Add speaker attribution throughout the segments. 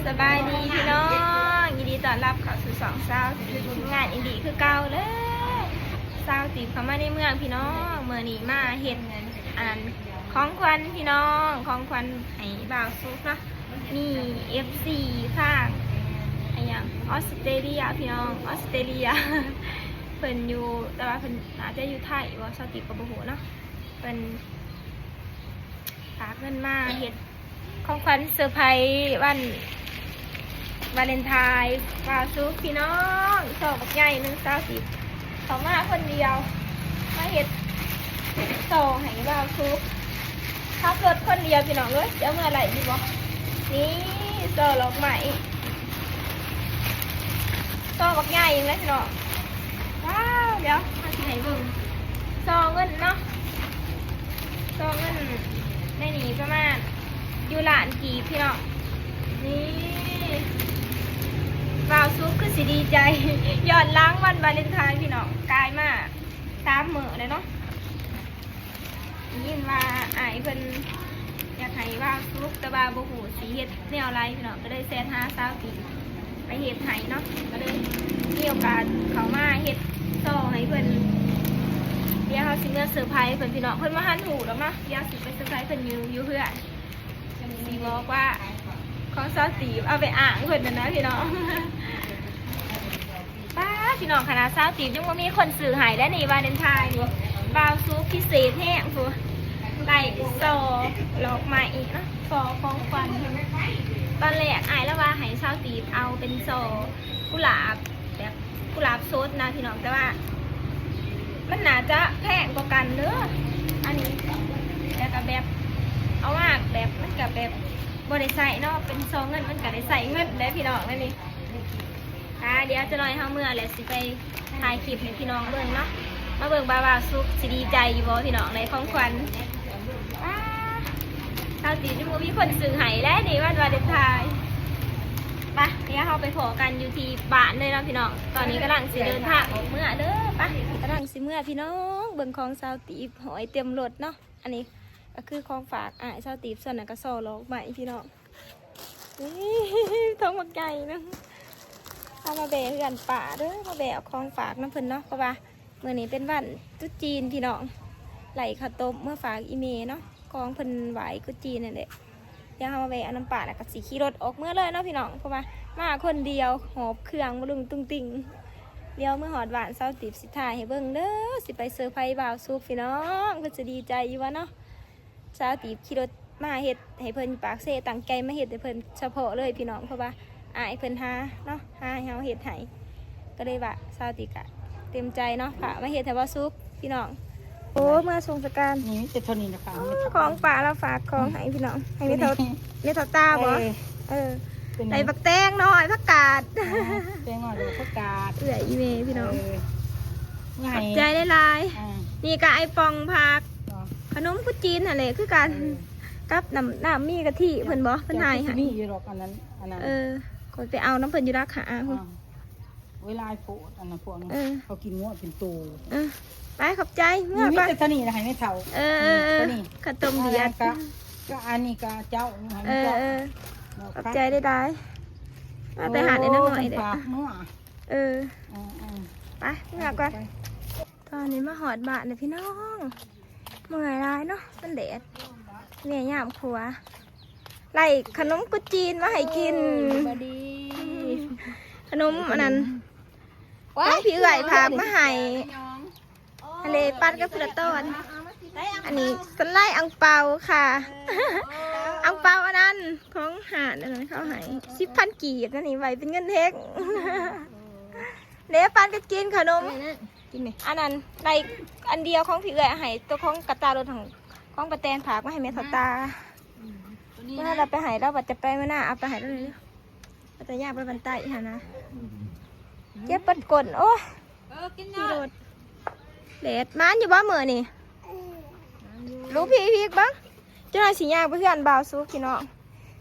Speaker 1: สบายดีพี่น้องยินดีต้อนรับเข้าสู่2 สาวงานอินดีคือเก่าเลยสาวตีบเข้ามาในเมืองพี่น้องเมื่อนี้มาเฮ็ดของขวัญพี่น้องของขวัญให้บ่าวซุกเนาะนี่ FC ข้างอย่างออสเตรเลียพี่น้องออสเตรเลีย เพิ่นอยู่แต่ว่าเพิ่นอาจจะอยู่ไทยว่าสาวตีบก็บ่ฮู้เนาะเพิ่นฝากเงินมาเฮ็ดของขวัญเซอร์ไพรส์วันวาเลนไทน์บ่าวซุกพี่น้องสอบบักใหญ่120เขามาคนเดียวมาเฮ็ดโซให้บ่าวซุกขับรถคนเดียวพี่น้องเลยเดี๋ยวเมื่อไหร่ดีบ่นี่โซล็อกใหม่โซบักใหญ่ยังไงพี่น้องว้าวเดี๋ยวมาสิให้เบิ่งโซเงินเนาะโซเงินในนี้ประมาณอยู่หลานกีพี่น้องนี่บ่าวซุกคือสิดีใจย้อนล้างวันวาเลนไทน์พี่น้องกลายมา3 มื้อเลยเนาะยินว่าอ้ายเพิ่นอยากให้บ่าวซุกแต่ว่าบ่ฮู้สิเฮ็ดแนวไรพี่น้องก็เลยแซนหาสาวตีไปเฮ็ดให้เนาะก็เลยมีโอกาสเข้ามาเฮ็ดต่อให้เพิ่นเดี๋ยวเขาสิเมื่อเซอร์ไพรส์เพิ่นพี่น้องเพิ่นมาหันหูแล้วมาเดี๋ยวสิไปเซอร์ไพรส์เพิ่นอยู่เพื่อนสิบอกว่าของซอสตีเอาไปอ่างเพิ่นนะพี่น้องป้าพี่น้องคณะซอสตียังว่ามีคนสื่อหายและในวาเลนไทน์นี่บ่าวซุกพิเศษแห้งฟูไก่โซหลอกมาอีกนะโซของควันตอนแรกอายแล้วว่าให้ซอสตีเอาเป็นโซกุหลาบแบบกุหลาบโซดนะพี่น้องแต่ว่ามันน่าจะแพงกว่ากันเด้ออันนี้แล้วก็แบบเอามากแบบมันกับแบบบริใส่เนาะเป็นซองเงินมันก็ได้ใส่เงินได้พี่น้องนั่นนี่เดี๋ยวจะลอยเฮาเมื่อแหละสิไปถ่ายคลิปให้พี่น้องเบิ่งเนาะมาเบิ่งบ่าวซุกสิดีใจอยู่บ่พี่น้องในของขวัญเท่าตีที่มูมีคนสื่อให้แล้วนี่วันวาเลนไทน์ไปเดี๋ยวเราไปขอกันอยู่ที่บ้านเลยเนาะพี่น้องตอนนี้กำลังสิเดินทางออกเมื่อเด้อไปกำลังสิเมื่อพี่น้องเบิ่งของสาวตีหอยเต็มรถเนาะอันนี้ก็คือของฝากสาวตีส่วนนั้นก็ซอล็อกใหม่พี่น้องนี่ท้องมักใหญ่นะเอามาแบะเพื่อนป่าเด้อมาแบะของฝากน้ำเพิ่นเนาะเพราะว่าเมื่อนี้เป็นวันตุ๊ดจีนพี่น้องไหลข้าวต้มเมื่อฝากอีเมเนาะของเพิ่นไหวกุจีนนั่นแหละเดี๋ยวเอามาแบะน้ำป่าแล้วก็สีขี่รถออกเมื่อเลยเนาะพี่น้องเพราะว่ามาคนเดียวหอบเครื่องมาลุงตุ้งติงเดี๋ยวเมื่อหอดหวานเศร้าตีบสิถ่ายให้เบิ่งเด้อสิไปเซอร์ไพรส์บ่าวซุกพี่น้องเพิ่นจะดีใจอยู่วะเนาะเศร้าตีบขี่รถมาเฮ็ดให้เพิ่นปากเซ่ตั้งใจมาเฮ็ดให้เพิ่นเฉพาะเลยพี่น้องเพราะว่าเพิ่นหาเนาะหาให้เฮาเฮ็ดให้ก็เลยว่าเศร้าตีกะเต็มใจเนาะค่ะมาเฮ็ดให้บ่าวซุกพี่น้องโอ้เมื่อสงกรานต์
Speaker 2: นี่มีแต่เท่านี้นะคะ
Speaker 1: ของป่าเราฝากของให้พี่น้องให้ไม่เท่าตาบ่ในผักแตงน้อยผักกาด
Speaker 2: แตงน้อยผักกาด
Speaker 1: เอื่อยอีเมพี่น้องขอบใจได้ลายนี่ก็ไอปองผักขนมกุจีนอะไรคือกันกับน้ำมีกะทิเพิ่นบ่เพิ่นหายค่ะ
Speaker 2: มีอยู่หรอกอันนั้น
Speaker 1: คนไปเอาน้ำเพิ่นอยู่รักหา
Speaker 2: เวลาโผล่อันนั้นพวกนั้นเขากินงวดเป็นตู
Speaker 1: ไปขอบใจเมื่อก่อน
Speaker 2: มีแต่เท่านี้นะให้ไม่เท่า
Speaker 1: ขนมเดียด
Speaker 2: ก็อันนี้ก็เจ้า
Speaker 1: ขอบใจได้ไปหาได้น้ำหน่อยเด้อไปเมื่อก่อนตอนนี้มาหอดบาทเลยพี่น้องเมื่อยร้ายเนาะมันแดดเนี่ยยามครัวไล่ขนมกุจีนมาให้กินขนมอันนั้นพี่เอื่อยพามาให้ทะเลปั้นกับเพื่อต้นอันนี้สไลด์อังเปาค่ะอังเปาอันนั้นของหาดอันนั้นเขาให้10,000 กีบนั่นนี่ไว้เป็นเงินเทกเดี๋ยวปั้นก็กินขนมอันนั้นไล่อันเดียวของพี่เอื่อยให้ตัวของกระตาโดนของปะแตนผากมาให้แม่ทอตาเมื่อเราไปหายเราบัดจะไปเมื่อหน้าเอาไปหายแล้วเลยปัตตานีไปบันไตฮะนะเจ็บปัดกลนโอ้พี่โดดเด็ดมันอยู่บ้านเมื่อนี่รู้พี่บ้างเจ้าหน้าที่ย่างไปเพื่อนบ่าวซุกพี่น้อง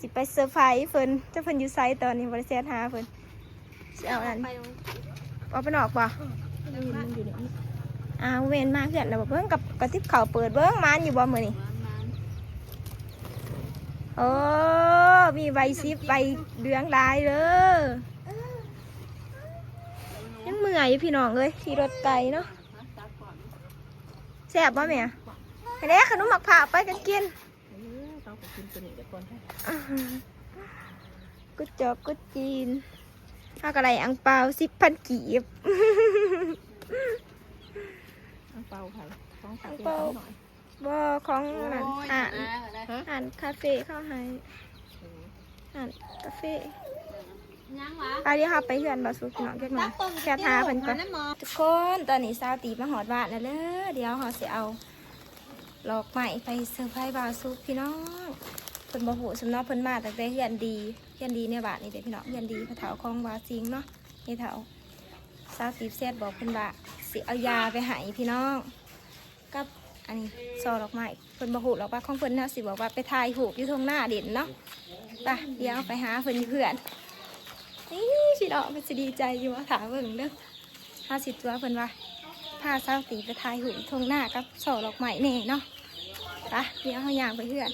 Speaker 1: จิไปเซอร์ไพรส์เฟิร์นเจ้าเฟิร์นอยู่ไซต์ตอนนี้บริษัทหาเฟิร์นเอาอันเอาไปนอกป่ะเวนมาเพื่อนเราบอกเบิ้งกับกระติบเข่าเปิดเบิ้งมันอยู่บ้านเมื่อนี่โอ้ มีใบซิปใบเหลืองลายเด้อยังเมื่อยอยู่พี่น้องเอ้ยขี่รถไกลเนาะแซ่บป่ะแม่ไอ้เด็กขนมหมักผ่าไปกันกินกุดจอกกุดจีนถ้ากระไรอังเปา10,000 กีบ
Speaker 2: อังเปาไผ่ของฝาก
Speaker 1: อัง
Speaker 2: เป็น
Speaker 1: เปา
Speaker 2: หน่อย
Speaker 1: บ่ของอ่านคาเฟ่เข้าให้อ่านคาเฟ่ไปเดี๋ยวเราไปเฮือนบ่สุกน้องจักหน่อยแค่ทาเพิ่นก่อนทุกคนตอนนี้สาวตีมาหอดบ้านแล้วเด้อเดี๋ยวเราสิเอาหลอกใหม่ไปเซอร์ไพรส์บ่าวสุกพี่น้องเพิ่นบ่ฮู้สำเนาะเพิ่นมาตั้งแต่เฮือนดีในบ้านนี่เด้อพี่น้องเฮือนดีพระเฒ่าของบ่าวจริงเนาะนี่เฒ่าสาวตีแซ่บบอกเพิ่นว่าสิเอายาไปให้พี่น้องกับอันนี้ซอดอกไม้เพิ่นบ่ฮู้หรอกว่าของเพิ่นเนาะสิบอกว่าไปถ่ายรูปอยู่ตรงหน้าเด่นเนาะไปเดี๋ยวไปหาเพิ่นเพื่อนนี่พี่น้องเพิ่นสิดีใจอยู่ว่าถามเบิ่งเด้อ50 ตัวเพิ่นว่าพาสาวตีไปถ่ายรูปตรงหน้ากับซอดอกไม้แน่เนาะไปเดี๋ยวเฮาย่างไปเพื่อน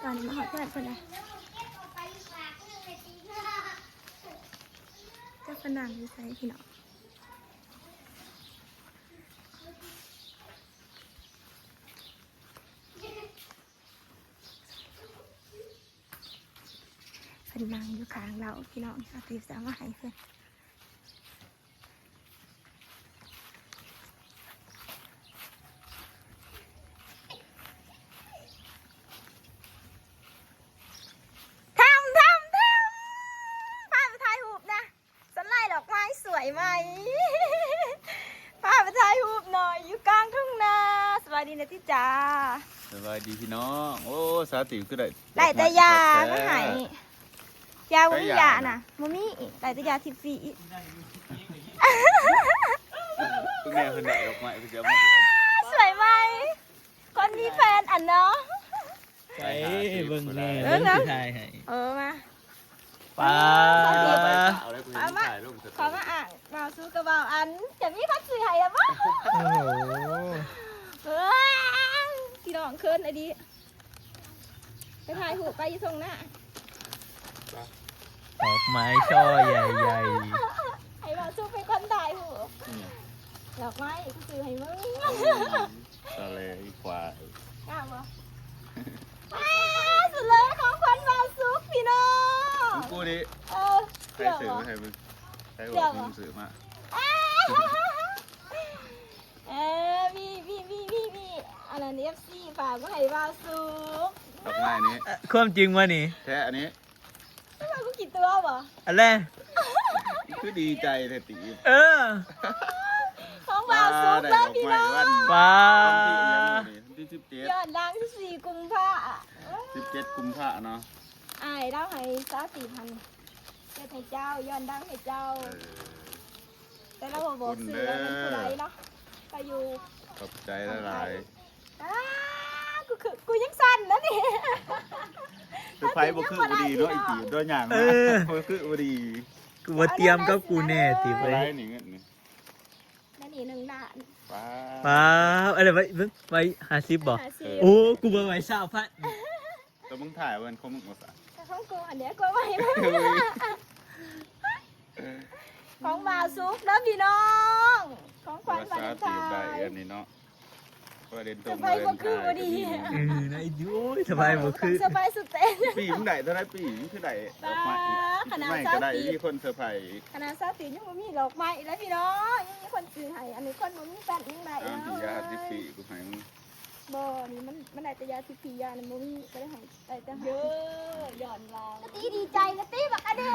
Speaker 1: ตอนนี้มาหาเพื่อนเพิ่นน่ะจะฝรั่งอยู่ไสพี่น้องเพิ่นนั่งอยู่ข้างเราพี่น้องสาวตีจะเอามาให้เพิ่นทำพาไปถ่ายรูปนะสไลด์ดอกไม้สวยไหม พาไปถ่ายรูปหน่อยอยู่กลางทุ่งนาสวัสดีนะที่จ๋า
Speaker 3: สบายดีพี่น้องโอ้สาติวคือได้
Speaker 1: ได้แต่ยาไม่หายยาบ่มียาน่ะบ่มีได้แต่ยาทิพย์ฟรี
Speaker 3: คุณแม่คนไหนออกมาคุณจะมา
Speaker 1: สวยไหมคนมีแฟนอ่ะเนาะ
Speaker 4: ไปเบิ่งแน่
Speaker 1: เอ
Speaker 4: เบิ่
Speaker 1: อง นะ
Speaker 4: สิถ่ายให้
Speaker 1: มา
Speaker 4: ป้า
Speaker 3: เอาได้คุณจะถ่ายรูป
Speaker 1: ขอมาอ่านบ่าวสู้กับบ่าวอันจะมีพักสื่อให้แล้วมั้ง
Speaker 4: โอ้โห
Speaker 1: พี่น้องเคินไอ้ดีไปถ่ายหูปไปอยู่ตรงหน้า
Speaker 4: ดอกไม้ช่อใหญ่
Speaker 1: ไอ้บ่าวสู้เป็นคนถ่ายหูปดอกไม้ก็สื่อให้มึง
Speaker 3: ทะเลควาย
Speaker 1: กล้าบ่สุดเลยของขวัญบ่าวสู้พี่น้อง
Speaker 3: กูดิ
Speaker 1: เชื่
Speaker 3: ใคร
Speaker 1: อ
Speaker 3: สื่อ
Speaker 1: บ่
Speaker 3: มาให้มึงใครบอกมึงสื่อมา
Speaker 1: มีอันนั้น FC ฝากมาให้บ่าวสู้
Speaker 3: ดอกไม้นี้
Speaker 4: ๆความจริงวะนี่
Speaker 3: แค่อันนี้
Speaker 1: ไม่ว่ากูกี่ตัวบ่
Speaker 4: อันแรก
Speaker 3: คือดีใจเลยตี
Speaker 4: เออ
Speaker 1: ของบ่าวสู้เด้อพี่น้อง
Speaker 4: ป้า
Speaker 3: ที่17
Speaker 1: ยอดดัง14 กุมภาพันธ์
Speaker 3: 17 กุมภาพันธ์เนาะ
Speaker 1: อ้ายเราให้24,000เจ้าให้เจ้าย้อนดังให้เจ้า แต่เราบอกซื้อแล้วมันผู้ใดเนาะก็อยู่
Speaker 3: ขอบใจหลาย
Speaker 1: กูยังสั่นนะนี่
Speaker 3: ๆคือไฟบ่คือบ่ดีเนาะอีตีด้วยอย่างนะบ่คือบ่ดี
Speaker 4: กูว่าเตรียมกับกูแน่ติ
Speaker 3: ไป
Speaker 4: ไป
Speaker 3: นี่เงินนี่
Speaker 1: นั่นนี่1 ล้าน
Speaker 3: ป้า
Speaker 4: ป้าอะไรไว้เบิ่งไว้50บ่
Speaker 1: 50
Speaker 4: โอ้กูบ่ไว้20,000
Speaker 3: แต่มึงถ่ายวันเขามึงมาสะ
Speaker 1: แต่ของกูอันเนี้ยกูไว้ของบ่าวซุกเด้อพี่น้องของขวัญวาเลนไท
Speaker 3: ได้
Speaker 1: น์
Speaker 3: อันนี้เนาะประเด็นตร
Speaker 1: ส
Speaker 3: ง
Speaker 1: บายบ่คือบ่ดี
Speaker 4: นะอีโอ้ยสบายบ่คือ
Speaker 1: สบายสุดเต้น
Speaker 3: ปีมึงได้เท่าไรปีมึงคือได้ดอกไม้
Speaker 1: ขนาด
Speaker 3: ไม่ก็ได้ที่คนเซอร์ไพรส์
Speaker 1: คณะซาติยังบ่มีดอกไม้แล้วพี่น้องยังมีคนซื้อให้อันนี้คนบ่มีแฟนยังได้
Speaker 3: อ้าว
Speaker 1: เนาะ
Speaker 3: ยาที่ปีกูให้มึง
Speaker 1: บ่นี่มันได้แต่ยาทิพย์ยานี่บ่มีก็ได้ให้ได้แต่เยอะหย่อนลางกะตีดีใจกะตีบักอันนี้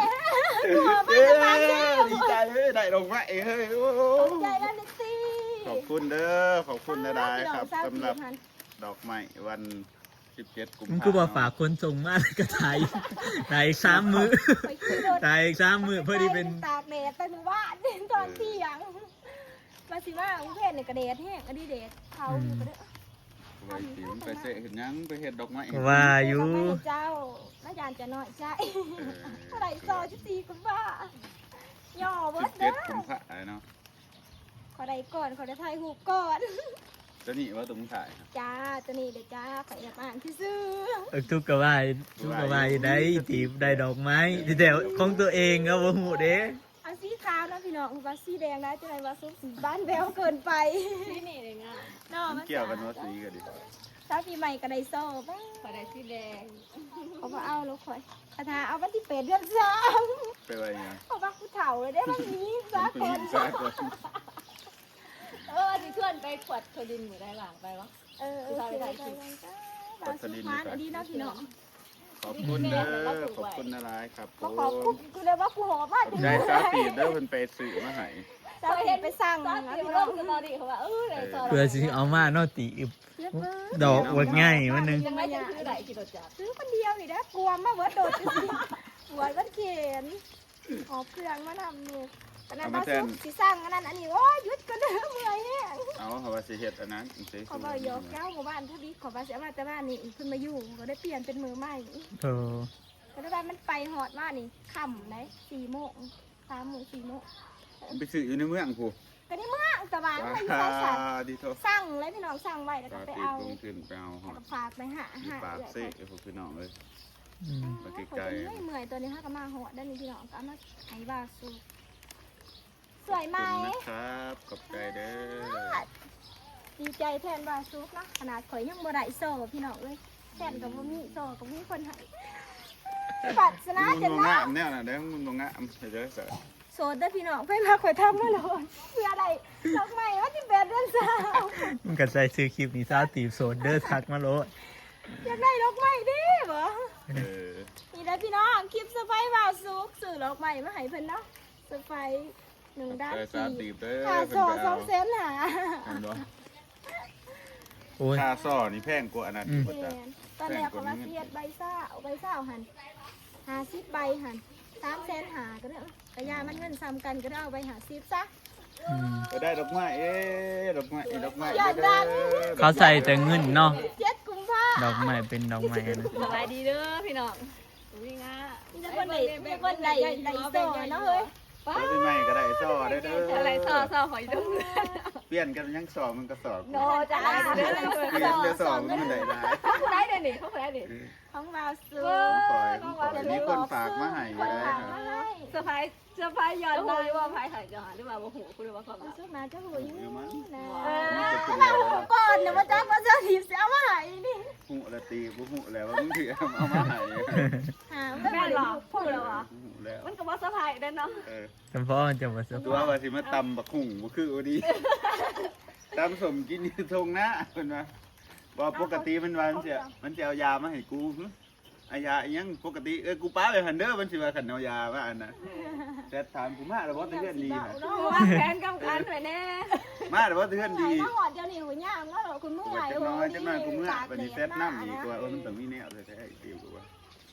Speaker 1: กลัวมันจะมาเที่ยว
Speaker 3: ดีใจเฮ้ยได้ดอกไม้เฮ้ย
Speaker 1: ขอบใจแล้วนิตี้
Speaker 3: ขอบคุณเด้อขอบคุณนะได้ครับสำหรับดอกไม้วัน17 กุม
Speaker 4: มึง
Speaker 3: ภา
Speaker 4: กูบ่
Speaker 3: พันธ์
Speaker 4: ฝากคนส่งมาแล้วก็ถ่ายถ่ายอีก3มื้อถ่ายอีก3มื้อเพื่อที่เป็น
Speaker 1: ตากแดดไปหมู่บ้านตอนเที่ยงมาสิว่ากรุงเทพเนี่ยกระเดดแห้งอันนี้เดดเขาอยู่กระเดด
Speaker 3: ไปสิมึงไปเสะเห็นยังไปเฮ็ดดอกไม้
Speaker 4: ว่าอยู่
Speaker 1: เจ้าแม่ยานจะน้อยใจเท่าไหร่ซอ14กุมภาย่อเบิดเด้อ
Speaker 3: 17 กุมภาพันธ์เนาะ
Speaker 1: ขอได้ก่อนขอได้ถ่ายรูปก่อน
Speaker 3: ตัวนี้ว่าตุ้มถ่าย
Speaker 1: จ้าตัวนี้เดี๋ยวจ้าขอแอบอ่านที่ซื้อ
Speaker 4: ทุกกะว่าได้ตีบได้ดอกไม้ที่แต่ของตัวเองก็บ่ฮู้เด้
Speaker 1: เอาสีขาวนะพี่น้องว่าสีแดงนะจะไหนว่าซุปสีบ้านแววเกินไปนี่เลยง่ายเนาะมัน
Speaker 3: เกี่ยวกันว่าสีกันดิ
Speaker 1: ถ้าปีใหม่ก็ได้โซ่บ้าง
Speaker 2: ขอได้สีแดง
Speaker 1: เขาบอกเอาแล้วคอยคาถาเอาวันที่8 เดือนสาม
Speaker 3: ไปไว้ยัง
Speaker 1: เขาบอกผู้เฒ่าเลยได้วันนี้ซะ
Speaker 3: ผู้
Speaker 1: ก่
Speaker 3: ห
Speaker 1: อ
Speaker 3: ญิ
Speaker 1: น
Speaker 3: งซากคน
Speaker 2: ที่ชวนไปขวดโซดินหมู่ได้หลังไปวะ
Speaker 1: เออได้บางสุพรรณอันนี้นะพี่น้อง
Speaker 3: ขอบคุณเด้อขอบคุณอะไรครับผ
Speaker 1: เขา
Speaker 3: ม
Speaker 1: ขอบคุณกูเลยว่ากูหอมมาก
Speaker 3: ใจซาตีเด้อเพิ่นไปซื้อมาให้
Speaker 1: จะเห็นไปสั่ง
Speaker 2: ตอ
Speaker 1: นะ
Speaker 2: น
Speaker 1: พี่
Speaker 2: ที่
Speaker 1: น้
Speaker 2: เรา
Speaker 1: อง
Speaker 2: คือตอนที่เขาว่าเลยซอ
Speaker 4: เพื่อสิเอามาเนาะตีบดอกว่าง่ายมันนึง
Speaker 2: ยังไงจะคือไหนกินรถจักร
Speaker 1: ซื้อคนเดียวนี่นะกลัวมากเวิร์ดโดดจริงๆหัวก็เขียนหอบเครื่องมาทำนี่แต่นั้นมาซุปสีสั่งอันนั้นอันนี้โอ้ยยุดก็เด้อเมื่อยแห้ง
Speaker 3: เอาเขาว่าสิเฮ็ดอันนั้นสิ
Speaker 1: เขาบอกยกเจ้าหมู่บ้านผู้ดีขอมาเสียมาแต่บ้านนี่ขึ้นมาอยู่ก็ได้เปลี่ยนเป็นมือใหม่
Speaker 4: โธ่
Speaker 1: ก็ได้บ้านมันไปหอดว่านี่ค่ำไหน4 โมง3 โมง4 โมง
Speaker 3: ไปซื้ออยู่ในเมืองกู
Speaker 1: ก็ได้เมื่อตะวันไปอยู่
Speaker 3: ว้า
Speaker 1: ใส่สัตว์
Speaker 3: ดีโท
Speaker 1: สั่งเลยพี่น้องสั่งไว้แล้วก็
Speaker 3: ปา
Speaker 1: ไป
Speaker 3: ตี
Speaker 1: เอา
Speaker 3: ลงทุนไปเอาหอด
Speaker 1: ฝากไปหา
Speaker 3: มีปากเซ่พวกพี่น้องเลย
Speaker 4: อืม
Speaker 3: มาใกล้ๆ
Speaker 1: ไม่เมื่อยตัวนี้ถ้าก็มาหอดด้านนี้พี่น้องก็เอามาไอ้บาสูสวยไหม
Speaker 3: ขอบคุณนะครับขอบใจเด้อ
Speaker 1: ดีใจแทนบาซุกนะขนาดข่อยยังบ่ได้โซ่พี่น้องเลยแทนกับบ่มีโซ่กับมีคนให้ปัดชนะ
Speaker 3: มึง
Speaker 1: จะ
Speaker 3: บ่
Speaker 1: นะ
Speaker 3: งามแนวน่ะเด้อมึงบ่งามเด้อเสือ
Speaker 1: โสดได้อพี่น้องไปมาข่อยทำมาโลดเพื่ออะไรดอกไม้ว่าที่8 เดือนสาว
Speaker 4: มันก็ใส่ซื้อคลิปนี้ซาตีบโซนเด้อทักมาโลด
Speaker 1: อยากได้ดอกไม้ดิบ่
Speaker 3: เออ
Speaker 1: นี่ได้อพี่น้องคลิปเซอร์ไพรส์บาซุกซื้อดอกไม้มาให้เพิ่นเนาะเซอร์ไพรส์1 ด้าน
Speaker 3: ใจซาตี
Speaker 1: 4
Speaker 3: เด้อ
Speaker 1: ค่า
Speaker 3: เพิ่น
Speaker 1: โซ่
Speaker 3: ก็เอา
Speaker 1: 2 แสนหา
Speaker 3: เห็นบ่
Speaker 4: โอ้ย
Speaker 3: ค่าซ่อนี่แพงกว่าอันนั้นอีกบ่
Speaker 1: แม่
Speaker 3: จ๊ะ
Speaker 1: นตอนแรกเขาว่าเสียดใบซ่าเอาใบซ่าหัน50 ใบหัน3 แสนหาก็ได้กระยามันเงินซ้ำกันก็ได้เอาใบ50ซะ
Speaker 4: อืม
Speaker 3: ก็ได้ดอกไม้ดอกไม้ดอกไม้
Speaker 1: อยากดัง
Speaker 4: เขาใส่แต่เงินเนาะ
Speaker 1: 7 กุมภา
Speaker 4: ดอกไม้เป็นดอกไม้นะ
Speaker 2: สบายดีเด้อพี่น้องวิ่งอ่ะ
Speaker 1: มีแต่คนใดโซ่เนาะเฮ้ย
Speaker 3: ได้เป็นไม้ก็ได้ซ่อได้เด้อ
Speaker 2: อะไรซอหอยดุ้ง
Speaker 3: เปลี่ยนกันยังสอบมันก็สอบ
Speaker 2: โนจะได้เด้อ
Speaker 3: เปลี่ยนเดี๋ยวสอบมันได้ได้
Speaker 2: เขาได้เด้อนี่เขาได้เด้อ
Speaker 1: ของเราซื้อ
Speaker 3: ปล่อยมีคนฝากมาให้อยู่ได้ครับ
Speaker 2: เซอร์ไพรส์ย้อนได้ว่าไพ่ถ่ายย้อนหรือว่าโมโหคุณหรือว่าความรัก
Speaker 1: ซื้อมาจะหูยนะเราหูก่อนเนี่ยมาจ้ามาเจ้าทีเสียมาหายนี่
Speaker 3: หูละตีบุหูแล้วว่ามึงถือเอามาให้
Speaker 1: หา
Speaker 2: แม่หรอพูดแล้ววะ
Speaker 3: หูแล้ว
Speaker 2: มันก็ว่าเซอร์ไพรส์ได้เนาะ
Speaker 4: จำเพาะมันจะมาเซอร์
Speaker 3: ตัวว่าสิมาตำบักหุ่งบ่คือโอดีตำสมกินอยู่ทงนะเพิ่นว่าบ่ปกติมันว่ามันสิเอายามาให้กูอายาอีหยังปกติกูป้าไปหันเด้อมันสิว่าขันเอายามาอันน่ะแต่ถามกูมาแล้วบ่เทื่อนดีน่ะ
Speaker 2: วางแผนกำกันไปแน่
Speaker 3: มาแล้วบ่เทื่อนดี
Speaker 1: มาหอดเดี๋ยวนี้หัวย่างแล้วคุณเมื่อไหร่
Speaker 3: จักหน่อยกูเมื่อวันนี้เซตน้ำอีกว่ามันต้องมีแนวแท้ๆติวกูว่า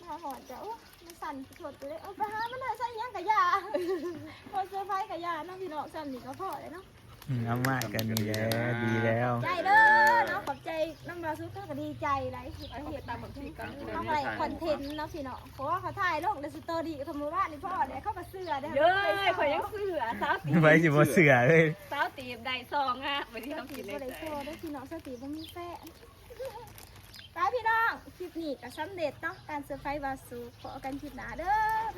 Speaker 1: มาหอดจะมันสั่นสดเลยเอาไปหามันเลยใส่ยังกะยาพอเซอร์ไพรส์กะยาน้องพี่น้องซ้ำนี่ก็พอเลยเนาะ
Speaker 4: เอามากันนี่แหละดีแล้ว
Speaker 1: ใจเด้อเนาะขอบใจน้องดาวซุกก็ดีใจไรเห็นตามแบบที่น้องอะไรคอนเทนต์เนาะพี่เนาะเพราะว่าเขาถ่ายลงในสตอรี่สมมติว่านี่พ่อเนี่ยเข้ามาเสื้อได้
Speaker 2: เย้ยข่อยยังเสือสาวตี
Speaker 4: ไว้สิบ่เสือเลย
Speaker 2: สาวตีบได้ซองอ่ะวันนี้ทำผิดเลย
Speaker 1: โซ่ได้พี่น้องสติว่ามีแฟนไปพี่น้องคลิปนี้ก็สำเร็จเนาะการเซอร์ไพรส์วาสูขอกันคลิปหนาเด้อ